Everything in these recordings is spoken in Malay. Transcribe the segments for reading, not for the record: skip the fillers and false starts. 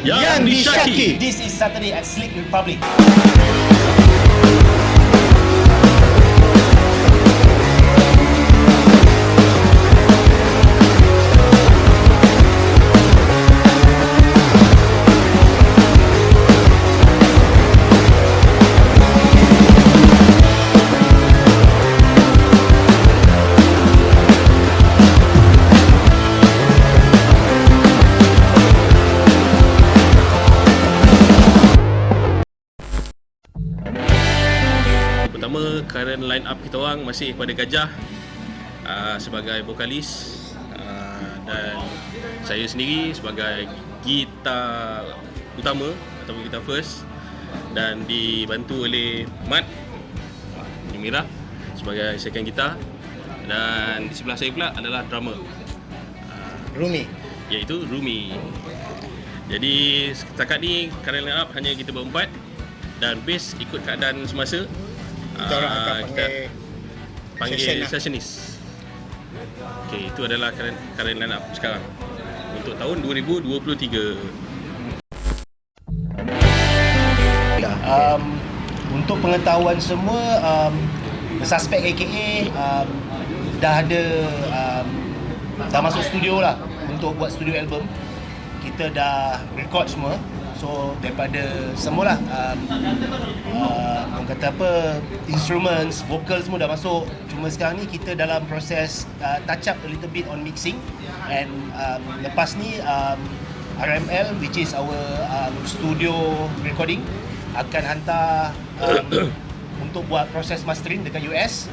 Yang Disyaki. This is Saturday at Sleek Republic. Pertama, current line up kita orang masih pada Gajah sebagai vokalis, dan saya sendiri sebagai gitar utama ataupun gitar first, dan dibantu oleh Mat Mirah sebagai second gitar, dan di sebelah saya pula adalah drummer Rumi. iaitu Rumi. Jadi setakat ni current line up hanya kita berempat, dan bass ikut keadaan semasa. Kita orang akan panggil sessionist. Okey, itu adalah current line up sekarang untuk tahun 2023. Untuk pengetahuan semua, The Suspect aka dah ada dah masuk studio lah untuk buat studio album. Kita dah record semua. So daripada semualah orang kata apa, instruments, vocal semua dah masuk. Cuma sekarang ni kita dalam proses touch up a little bit on mixing, and lepas ni RML, which is our studio recording, akan hantar untuk buat proses mastering dekat US.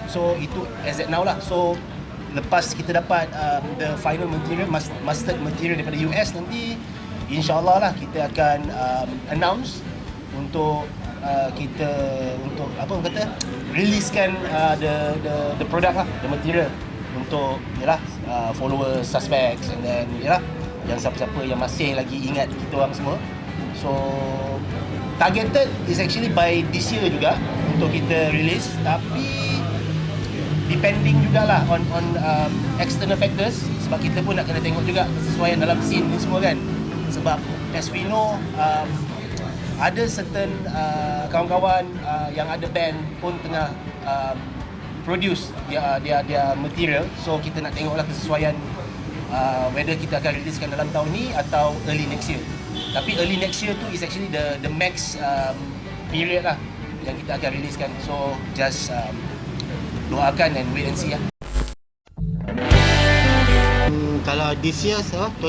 So itu as at now lah. So lepas kita dapat the final material, mastered material daripada US, nanti insyaAllah lah kita akan announce untuk kita untuk apa orang kata, releasekan the product lah, the material untuk yalah followers, suspects, and then yalah yang siapa-siapa yang masih lagi ingat kita orang semua. So targeted is actually by this year juga untuk kita release, tapi depending jugalah on external factors, sebab kita pun nak kena tengok juga kesesuaian dalam scene ni semua kan. Sebab as we know, ada certain kawan-kawan yang ada band pun tengah produce dia material. So kita nak tengoklah kesesuaian whether kita akan releasekan dalam tahun ni atau early next year. Tapi early next year tu is actually the max period lah yang kita akan releasekan. So just doakan and wait and see lah. Kalau this year 25?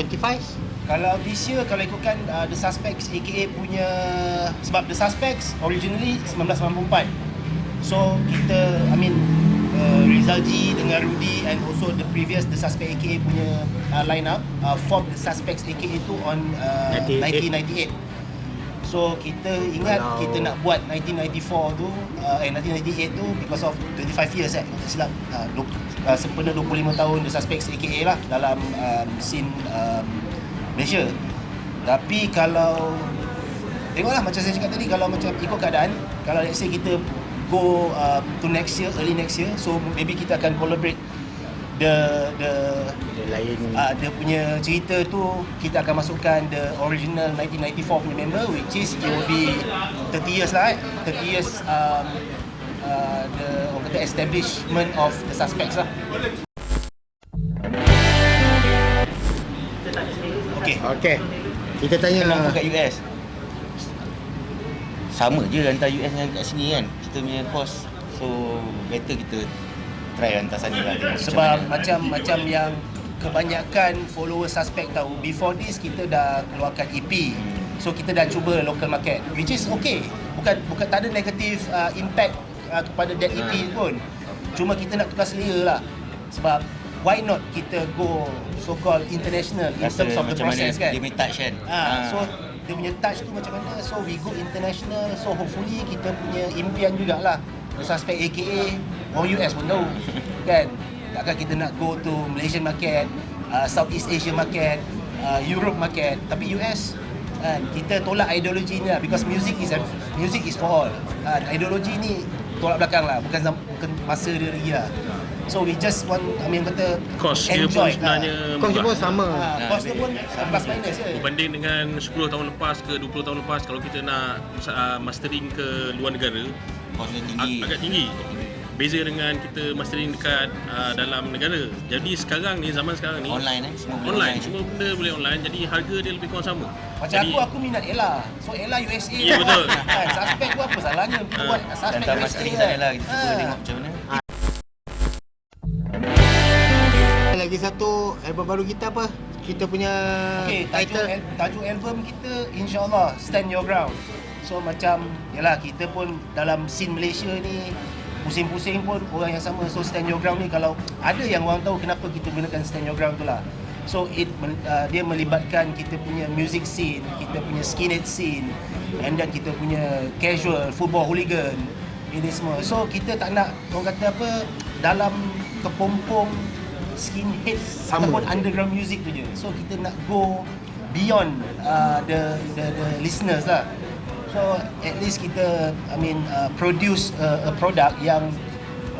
Kalau this year, kalau ikutkan The Suspects aka punya, sebab The Suspects originally 1994. So kita, Rizal G dengan Rudy and also the previous The Suspect aka punya line-up formed The Suspects aka tu on 1998. So kita ingat kita nak buat 1994 tu 1998 tu because of 25 years tak silap, sempena 25 tahun The Suspects aka lah dalam scene Malaysia. Tapi kalau tengoklah macam saya cakap tadi, kalau macam ikut keadaan, kalau let's say kita go to next year, early next year, so maybe kita akan collaborate the lain dia punya cerita tu, kita akan masukkan the original 1994 punya member, which is it will be 30 years lah 30 years the orang kata establishment of The Suspects lah. Okay. Kita tanya Kenapa kat US? Sama je hantar US dengan kat sini kan. Kita punya cost. So better kita try hantar sana lah. Sebab macam yang kebanyakan follower Suspect tahu, before this kita dah keluarkan EP. So kita dah cuba local market, which is okay. Bukan tak ada negative impact kepada that EP pun. Cuma kita nak tukar selera lah. Sebab why not kita go so called international in terms of the process kan. Dia punya touch kan. So dia punya touch tu macam mana, so we go international. So hopefully kita punya impian jugalah The Suspect aka orang US pun tahu kan. Takkan kita nak go to Malaysian market, Southeast Asia market, Europe market, tapi US kan, kita tolak ideologi ni lah, because music is for all. Ideologi ni tolak belakang lah, bukan masa dia lagi lah. So we just want, kata Kos dia pun enjoy. sebenarnya Kos dia pun murah. sama. Kos dia pun plus minus je. Berbanding dengan 10 tahun lepas ke 20 tahun lepas, kalau kita nak mastering ke luar negara, Kosnya tinggi. agak tinggi. Beza dengan kita mastering dekat dalam negara. Jadi sekarang ni, zaman sekarang ni Online semua benda online, semua benda boleh online, jadi harga dia lebih kurang sama. Macam Jadi, aku minat Ella. So Ella USA. Ya, betul. Kan, suspek tu apa salahnya kita buat suspek Datang USA mastering kan. sana lah, kita cuba tengok macam mana. Lagi satu album baru kita apa? Kita punya Okay, title. tajuk album kita insyaAllah Stand Your Ground. So macam, yalah kita pun dalam scene Malaysia ni pusing-pusing pun orang yang sama. So Stand Your Ground ni, kalau ada yang orang tahu kenapa kita gunakan Stand Your Ground tu lah. So dia melibatkan kita punya music scene, kita punya skinhead scene, and then kita punya casual, football hooligan, ini semua. So kita tak nak, orang kata apa, dalam kepompong skinhead ataupun underground music tu je. So kita nak go beyond the listeners lah. So at least kita produce a product yang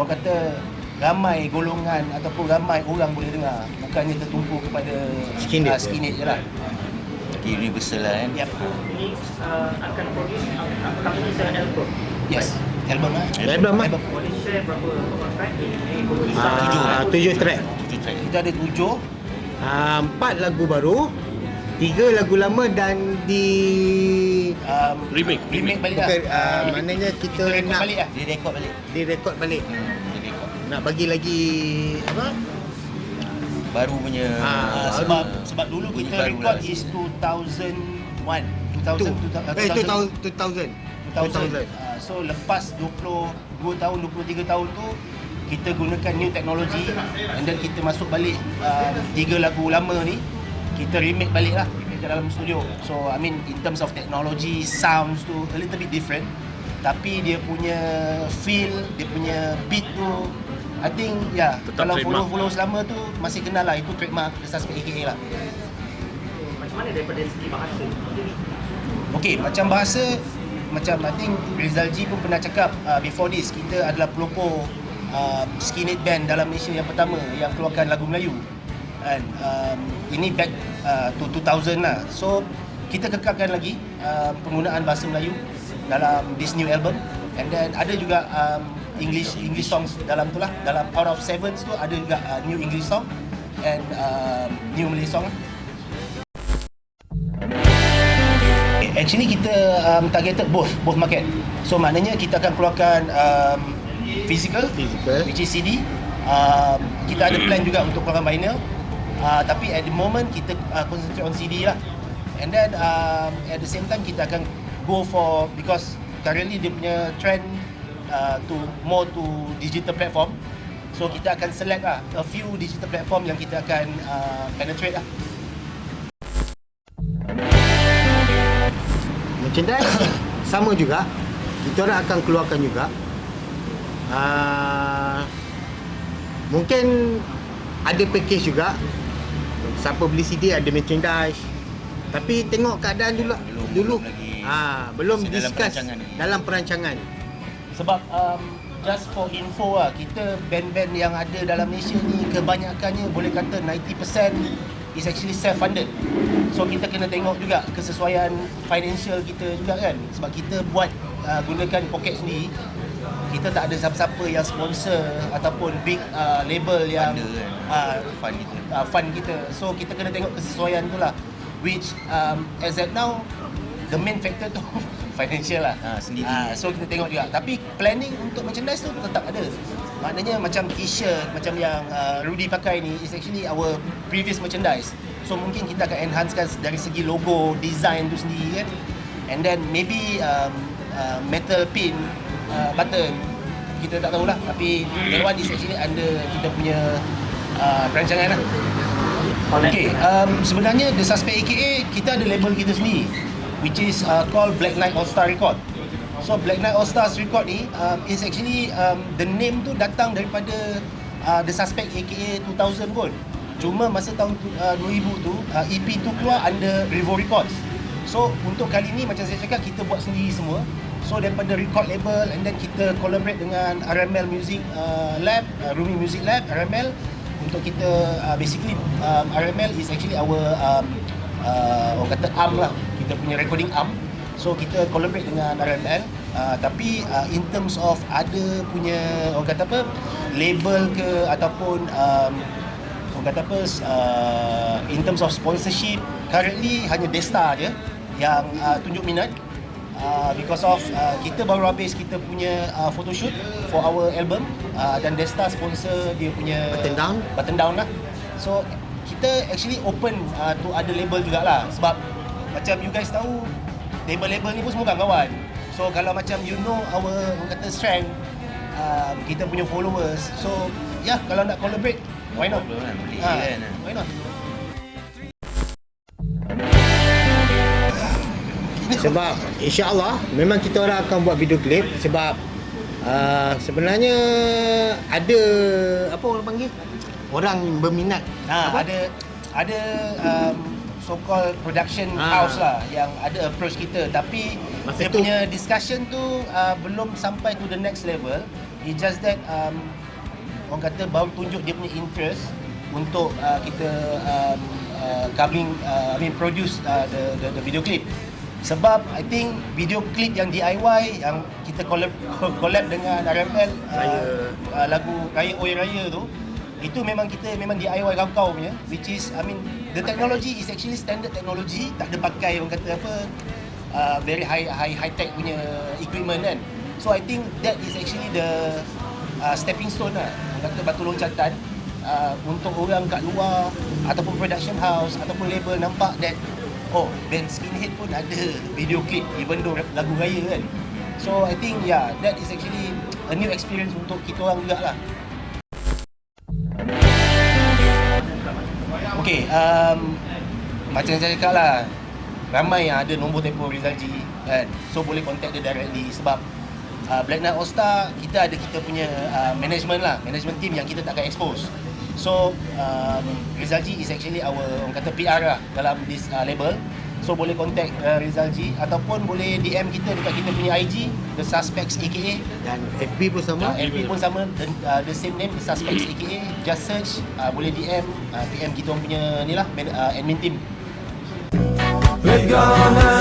orang kata ramai golongan ataupun ramai orang boleh dengar, bukannya tertumpu kepada skinhead je lah. Universal lah kan. Yep. Ini akan produce apakah ini secara album? Yes. Album lah. Album lah. Boleh share berapa track? Ini Tujuh track. 7 track. Kita ada 7. 4 lagu baru, 3 lagu lama dan remake balik lah. bukan, maknanya kita record nak balik lah. Direkod balik. direkod balik. Direkod. Nak bagi lagi apa? Baru punya Sebab dulu bunyi kita baru record lah. is 2001. 2000. 2000. So lepas 22 tahun, 23 tahun tu kita gunakan new technology, and then kita masuk balik 3 lagu lama ni, kita remake balik lah ke dalam studio. So I mean in terms of technology, sounds tu a little bit different, tapi dia punya feel, dia punya beat tu I think Tetap kalau trademark. follow selama tu masih kenal lah, itu trademark The Suspect AKA lah. macam mana daripada segi bahasa? Okay, macam bahasa, macam I think Rizal G pun pernah cakap before this, kita adalah pelopor skinhead band dalam Malaysia yang pertama yang keluarkan lagu Melayu. And ini back to 2000 lah. So kita kekalkan lagi penggunaan bahasa Melayu dalam this new album, and then ada juga English songs dalam tu lah. Dalam out of 7 tu ada juga new English song and new Malay song lah. Actually kita targeted both market. So maknanya kita akan keluarkan physical, which is CD. Kita ada plan juga untuk keluarkan vinyl. Tapi at the moment kita concentrate on CD lah. And then at the same time kita akan go for, because currently dia punya trend to more to digital platform. So kita akan select lah a few digital platform yang kita akan penetrate lah. Merchandise sama juga. Kita orang akan keluarkan juga. Mungkin ada package juga. Siapa beli CD ada merchandise. Tapi tengok keadaan dulu. Belum lagi. Belum Masih dalam discuss perancangan ni. dalam perancangan. Sebab just for info lah, kita band-band yang ada dalam Malaysia ni kebanyakannya boleh kata 90% is actually self-funded. So kita kena tengok juga kesesuaian financial kita juga kan. Sebab kita buat gunakan poket sendiri. Kita tak ada siapa-siapa yang sponsor ataupun big label yang Fund kita. fund kita. So kita kena tengok kesesuaian tu lah. Which as at now the main factor tu financial lah. Sendiri. So kita tengok juga. Tapi planning untuk merchandise tu tetap ada. Maknanya macam t-shirt macam yang Rudy pakai ni is actually our previous merchandise. So mungkin kita akan enhancekan dari segi logo, design tu sendiri kan. And then maybe metal pin, button, kita tak tahulah. Tapi that one is actually under kita punya perancangan lah. Okay, sebenarnya The Suspect AKA kita ada label kita sendiri, which is called Black Knight All Star Record. So Black Knight All Stars Record ni is actually the name tu datang daripada The Suspect AKA 2000 pun. Cuma masa tahun 2000 tu EP tu keluar under Revo Records. So untuk kali ni macam saya cakap kita buat sendiri semua. So daripada record label, and then kita collaborate dengan RML Music Lab, Rumi Music Lab, RML, untuk kita basically RML is actually our orang kata arm lah, kita punya recording arm. So kita collaborate dengan RML, tapi in terms of ada punya orang kata apa, label ke ataupun orang kata apa, in terms of sponsorship, currently hanya Desta je yang tunjuk minat. Because of kita baru habis kita punya photoshoot for our album, dan Desta sponsor dia punya button down lah. So kita actually open to other label jugalah, sebab macam you guys tahu label-label ni pun semua kawan-kawan. So kalau macam you know our orang kata strength, kita punya followers, so yeah, kalau nak collaborate, why not? Boleh kan? Why not? Sebab insya-Allah memang kita orang akan buat video klip, sebab sebenarnya ada apa orang panggil, orang berminat. Apa? Ada so called production house lah yang ada approach kita, tapi Masa dia tu- punya discussion tu belum sampai to the next level. It's just that orang kata baru tunjuk dia punya interest untuk kita produce the video clip. Sebab I think video clip yang DIY yang kita collab dengan RML, lagu Raya Oi Raya tu, itu memang kita memang DIY kau-kau punya, which is I mean the technology is actually standard technology, tak ada pakai orang kata apa very high tech punya equipment kan. So I think that is actually the stepping stone lah, orang kata batu loncatan untuk orang kat luar ataupun production house ataupun label nampak that oh, band Skinhead pun ada video clip even though lagu raya kan. So I think yeah, that is actually a new experience untuk kita orang jugalah. Okay, macam saya cakap lah, ramai yang ada nombor telefon Rizal G kan. So boleh contact dia directly, sebab Black Knight All Star kita ada kita punya management lah, management team yang kita takkan expose. So Rizal G is actually our orang kata PR lah dalam this label. So boleh contact Rizal G ataupun boleh DM kita dekat kita punya IG The Suspects AKA, Dan FB pun sama. LP pun sama, the same name, The Suspects AKA. Just search, boleh DM kita orang punya ni lah, admin team. We're gonna